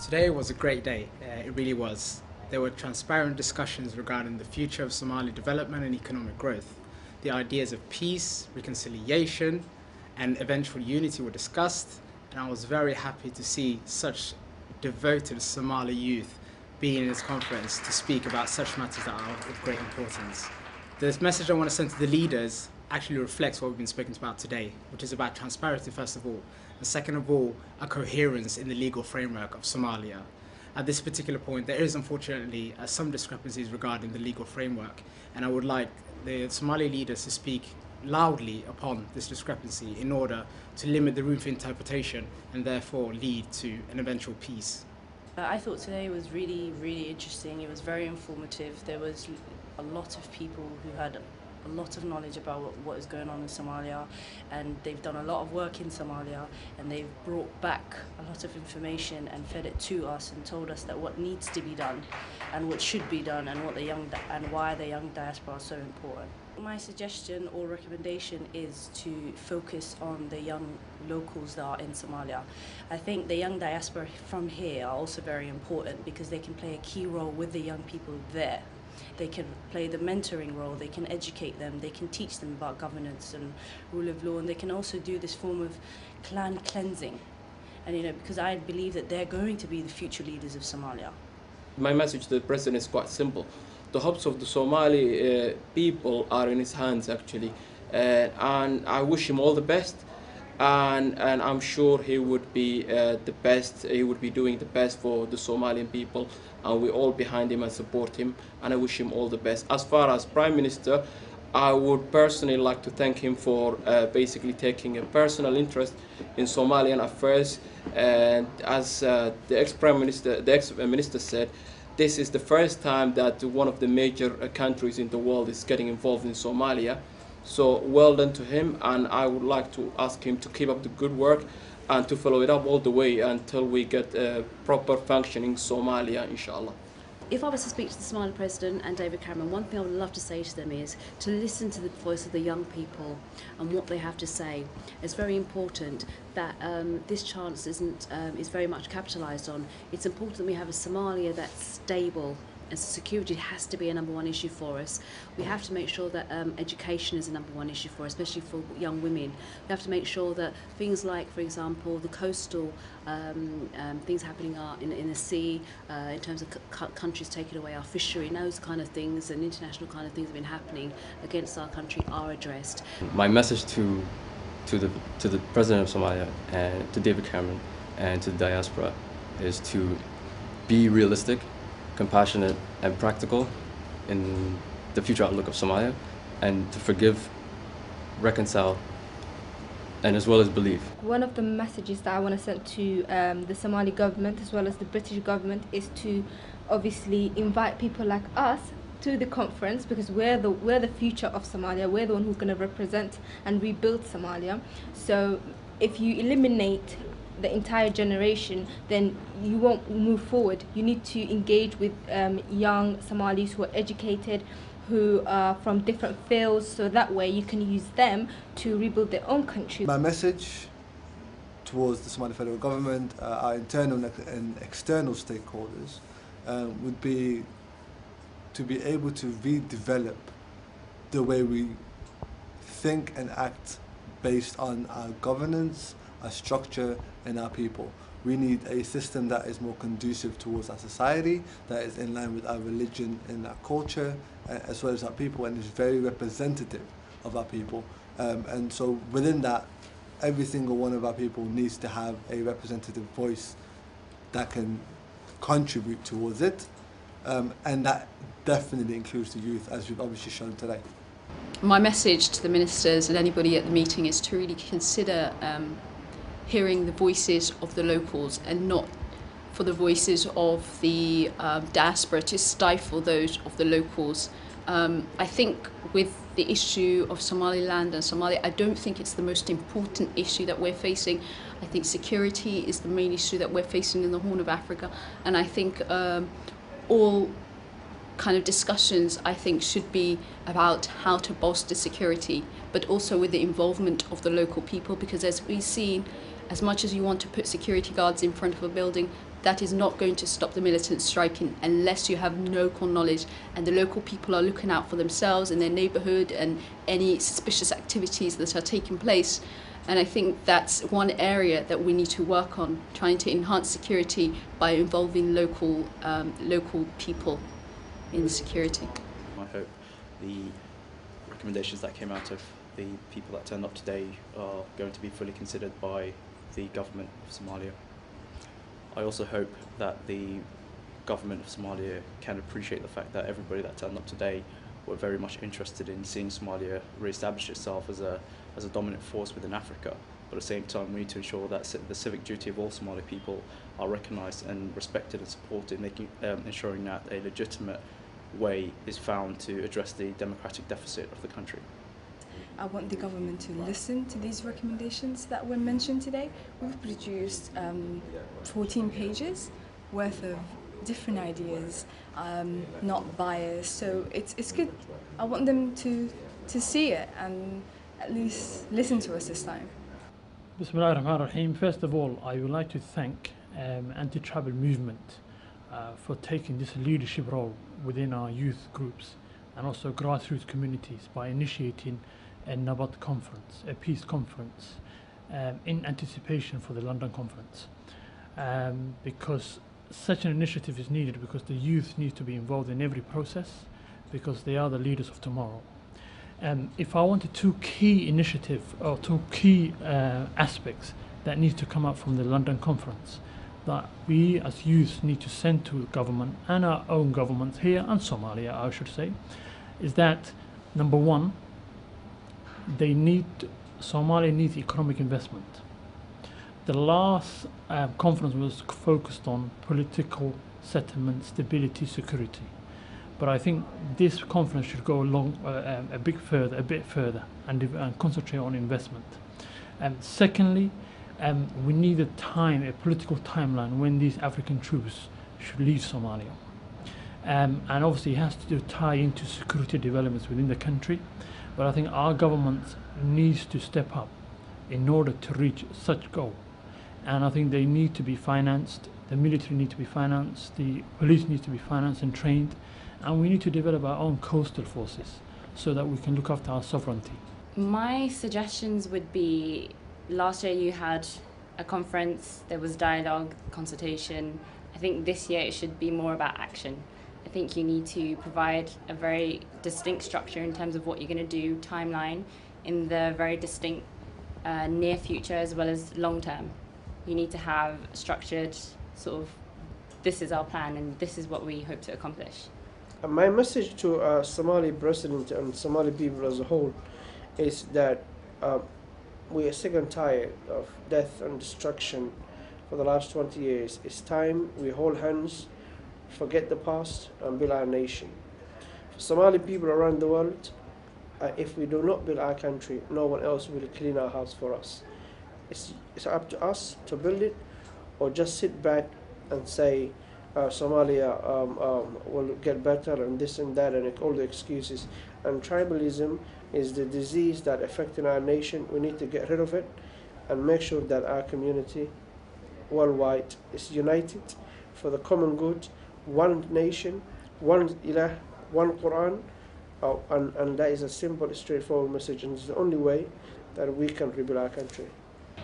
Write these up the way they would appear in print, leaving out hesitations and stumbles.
Today was a great day, it really was. There were transparent discussions regarding the future of Somali development and economic growth. The ideas of peace, reconciliation, and eventual unity were discussed, and I was very happy to see such devoted Somali youth being in this conference to speak about such matters that are of great importance. This message I want to send to the leaders actually reflects what we've been speaking about today, which is about transparency first of all, and second of all, a coherence in the legal framework of Somalia. At this particular point, there is unfortunately some discrepancies regarding the legal framework, and I would like the Somali leaders to speak loudly upon this discrepancy in order to limit the room for interpretation and therefore lead to an eventual peace. I thought today was really interesting. It was very informative. There was a lot of people who had a lot of knowledge about what is going on in Somalia, and they've done a lot of work in Somalia, and they've brought back a lot of information and fed it to us and told us that what needs to be done and what should be done and why the young diaspora is so important. My suggestion or recommendation is to focus on the young locals that are in Somalia. I think the young diaspora from here are also very important because they can play a key role with the young people there. They can play the mentoring role, they can educate them, they can teach them about governance and rule of law, and they can also do this form of clan cleansing. And because I believe that they're going to be the future leaders of Somalia. My message to the president is quite simple. The hopes of the Somali people are in his hands actually, and I wish him all the best. And I'm sure he would be the best. He would be doing the best for the Somalian people, and we're all behind him and support him. And I wish him all the best. As far as Prime Minister, I would personally like to thank him for basically taking a personal interest in Somalian affairs. And as the ex-Prime Minister, the ex-Minister said, this is the first time that one of the major countries in the world is getting involved in Somalia. So well done to him, and I would like to ask him to keep up the good work and to follow it up all the way until we get a proper functioning Somalia, inshallah. If I was to speak to the Somali President and David Cameron, one thing I would love to say to them is to listen to the voice of the young people and what they have to say. It's very important that this chance is very much capitalised on. It's important that we have a Somalia that's stable, and security has to be a number one issue for us. We have to make sure that education is a number one issue for us, especially for young women. We have to make sure that things like, for example, the coastal things happening in the sea, in terms of countries taking away our fishery, and those kind of things and international kind of things that have been happening against our country are addressed. My message to the President of Somalia and to David Cameron and to the diaspora is to be realistic, compassionate and practical in the future outlook of Somalia, and to forgive, reconcile, and as well as believe. One of the messages that I want to send to the Somali government as well as the British government is to obviously invite people like us to the conference, because we're the future of Somalia. We're the one who's going to represent and rebuild Somalia. So if you eliminate the entire generation, then you won't move forward. You need to engage with young Somalis who are educated, who are from different fields, so that way you can use them to rebuild their own country. My message towards the Somali federal government, our internal and external stakeholders, would be to be able to redevelop the way we think and act based on our governance, our structure and our people. We need a system that is more conducive towards our society, that is in line with our religion and our culture, as well as our people, and is very representative of our people. And so within that, every single one of our people needs to have a representative voice that can contribute towards it, and that definitely includes the youth, as we've obviously shown today. My message to the ministers and anybody at the meeting is to really consider hearing the voices of the locals and not for the voices of the diaspora, to stifle those of the locals. I think with the issue of Somaliland and Somalia, I don't think it's the most important issue that we're facing. I think security is the main issue that we're facing in the Horn of Africa, and I think all kind of discussions, I think, should be about how to bolster security, but also with the involvement of the local people, because as we've seen, as much as you want to put security guards in front of a building, that is not going to stop the militant striking unless you have local knowledge and the local people are looking out for themselves and their neighbourhood and any suspicious activities that are taking place. And I think that's one area that we need to work on, trying to enhance security by involving local people in security. I hope the recommendations that came out of the people that turned up today are going to be fully considered by the government of Somalia. I also hope that the government of Somalia can appreciate the fact that everybody that turned up today were very much interested in seeing Somalia re-establish itself as a dominant force within Africa. But at the same time, we need to ensure that the civic duty of all Somali people are recognised and respected and supported, ensuring that a legitimate way is found to address the democratic deficit of the country. I want the government to listen to these recommendations that were mentioned today. We've produced 14 pages worth of different ideas, not biased, so it's good. I want them to see it and at least listen to us this time. Bismillah ar-Rahman ar-Rahim. First of all, I would like to thank anti-tribal movement for taking this leadership role within our youth groups and also grassroots communities by initiating a Nabad conference, a peace conference, in anticipation for the London conference. Because such an initiative is needed, because the youth need to be involved in every process, because they are the leaders of tomorrow. If I wanted two key initiatives or two key aspects that need to come up from the London conference, that we as youth need to send to the government and our own governments here and Somalia, I should say, is that number one, Somalia needs economic investment. The last conference was focused on political settlement, stability, security. But I think this conference should go along a bit further and concentrate on investment. Secondly, we need a political timeline when these African troops should leave Somalia. And obviously it has to tie into security developments within the country. But I think our government needs to step up in order to reach such goal. And I think they need to be financed, the military need to be financed, the police needs to be financed and trained, and we need to develop our own coastal forces so that we can look after our sovereignty. My suggestions would be, last year you had a conference, there was dialogue, consultation. I think this year it should be more about action. I think you need to provide a very distinct structure in terms of what you're going to do, timeline, in the very distinct near future as well as long term. You need to have structured sort of, this is our plan and this is what we hope to accomplish. My message to Somali president and Somali people as a whole is that we are sick and tired of death and destruction for the last 20 years. It's time we hold hands, forget the past, and build our nation. For Somali people around the world, if we do not build our country, no one else will clean our house for us. It's up to us to build it, or just sit back and say Somalia will get better and this and that and all the excuses. And tribalism is the disease that affecting our nation. We need to get rid of it and make sure that our community worldwide is united for the common good. One nation, one ilah, one Quran, and that is a simple, straightforward message, and it's the only way that we can rebuild our country.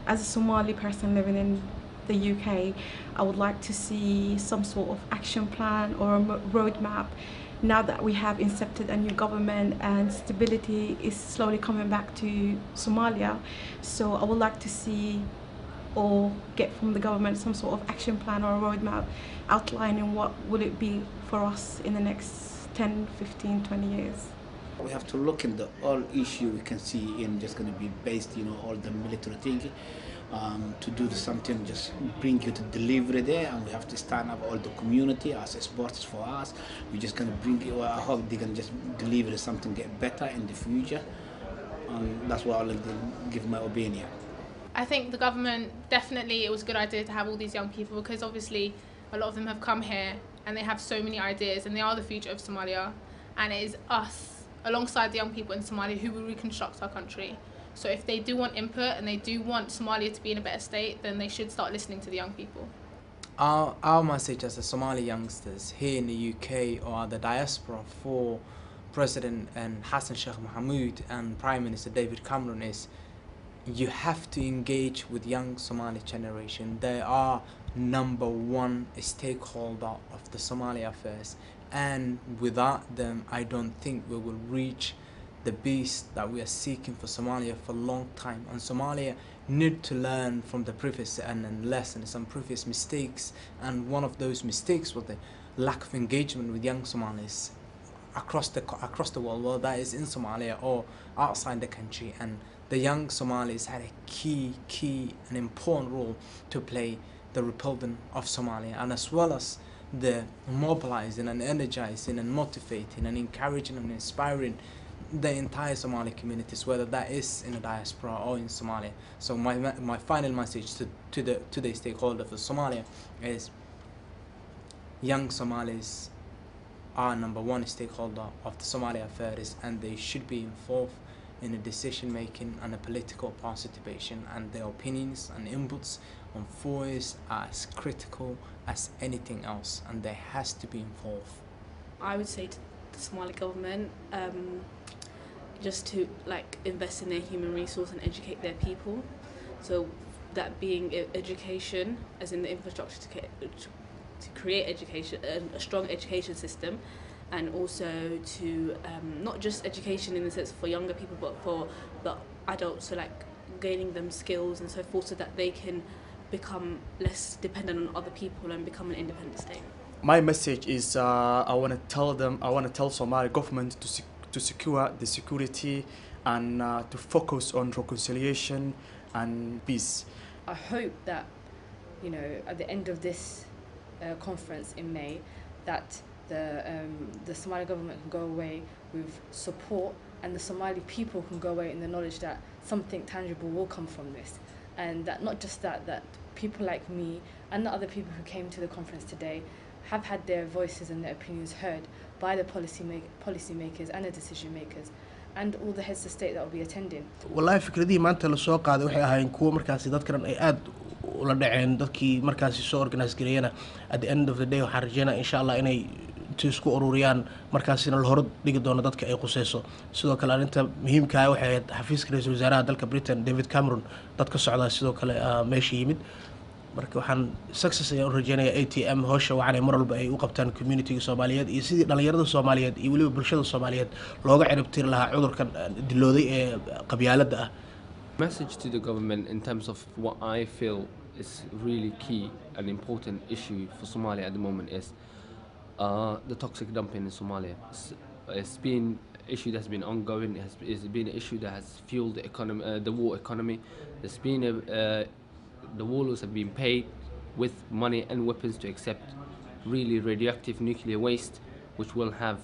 As a Somali person living in the UK, I would like to see some sort of action plan or a roadmap now that we have incepted a new government and stability is slowly coming back to Somalia. So I would like to see or get from the government some sort of action plan or a roadmap outlining what will it be for us in the next 10, 15, 20 years. We have to look at the all issue we can see in just going to be based, all the military thing. To do something, just bring you to delivery there, and we have to stand up all the community as supporters for us. We're just going to bring you, I hope they're going to just deliver something get better in the future. That's what I'll give my opinion. I think the government, definitely it was a good idea to have all these young people, because obviously a lot of them have come here and they have so many ideas and they are the future of Somalia, and it is us alongside the young people in Somalia who will reconstruct our country. So if they do want input and they do want Somalia to be in a better state, then they should start listening to the young people. Our message as the Somali youngsters here in the UK or the diaspora for President Hassan Sheikh Mohamud and Prime Minister David Cameron is you have to engage with young Somali generation. They are number one stakeholder of the Somali affairs, and without them I don't think we will reach the beast that we are seeking for Somalia for a long time. And Somalia need to learn from the previous and lessons, some previous mistakes, and one of those mistakes was the lack of engagement with young Somalis across the world, whether that is in Somalia or outside the country. And the young Somalis had a key and important role to play the rebuilding of Somalia, and as well as the mobilizing and energizing and motivating and encouraging and inspiring the entire Somali communities, whether that is in the diaspora or in Somalia. So my final message to the stakeholders of Somalia is young Somalis are number one stakeholder of the Somali affairs, and they should be involved in the decision making and the political participation, and their opinions and inputs on voice are as critical as anything else, and they has to be involved. I would say to the Somali government just to invest in their human resource and educate their people. So that being education, as in the infrastructure to create education, a strong education system, and also to not just education in the sense for younger people, but for the adults, so gaining them skills and so forth, so that they can become less dependent on other people and become an independent state. My message is I want to tell Somali government to secure the security and to focus on reconciliation and peace. I hope that, at the end of this conference in May, that the Somali government can go away with support, and the Somali people can go away in the knowledge that something tangible will come from this, and that not just that people like me and the other people who came to the conference today have had their voices and their opinions heard by the policymakers and the decision makers and all the heads of state that will be attending. Wallahi fikradii maanta la soo qaaday waxay ahaayeen kuwa markaasi dadkan ay aad ula dhaceen dadkii markaasi soo organize gareeyana at the end of the day waxaan rajeynaa insha Allah inay isku ururiyaan markaasina la hor dhigi doono dadka ay qusayso. Sidoo kale arinta muhiimka ah waxay ahayd xafiiska ra'iisul wasaaraha dalka Britain David Cameron dadka socda sidoo kale meesha yimid. marka waxaan success ayaan u rajeynayaa ATM hawsha waxaan mar walba ay u qabtaan community Soomaaliyeed iyo sidii dhalinyarada Soomaaliyeed iyo waliba bulshada Soomaaliyeed looga ciribtiri lahaa cudurkan dilooday ee qabyaaladda ah. Message to the government in terms of what I feel is really key and important issue for Somalia at the moment is the toxic dumping in Somalia. It's been an issue that's been ongoing. It's been an issue that has fueled the economy, the war economy. There's been the warlords have been paid with money and weapons to accept really radioactive nuclear waste, which will have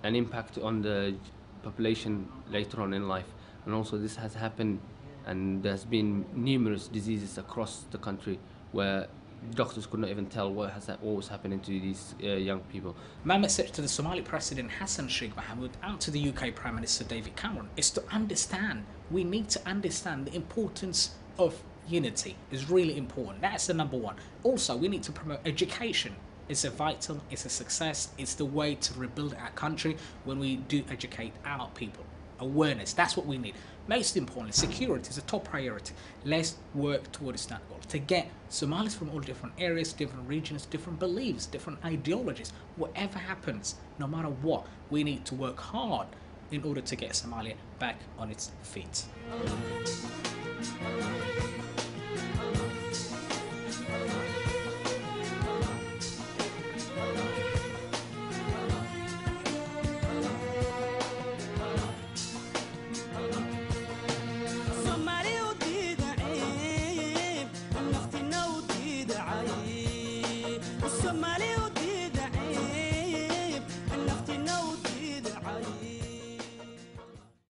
an impact on the population later on in life. And also this has happened, and there's been numerous diseases across the country where doctors could not even tell what was happening to these young people. My message to the Somali President Hassan Sheikh Mohamud and to the UK Prime Minister David Cameron is to understand, we need to understand the importance of unity is really important. That's the number one. Also, we need to promote education. It's a vital, it's a success, it's the way to rebuild our country when we do educate our people. Awareness, that's what we need. Most importantly, security is a top priority. Let's work towards that goal. To get Somalis from all different areas, different regions, different beliefs, different ideologies, whatever happens, no matter what, we need to work hard in order to get Somalia back on its feet.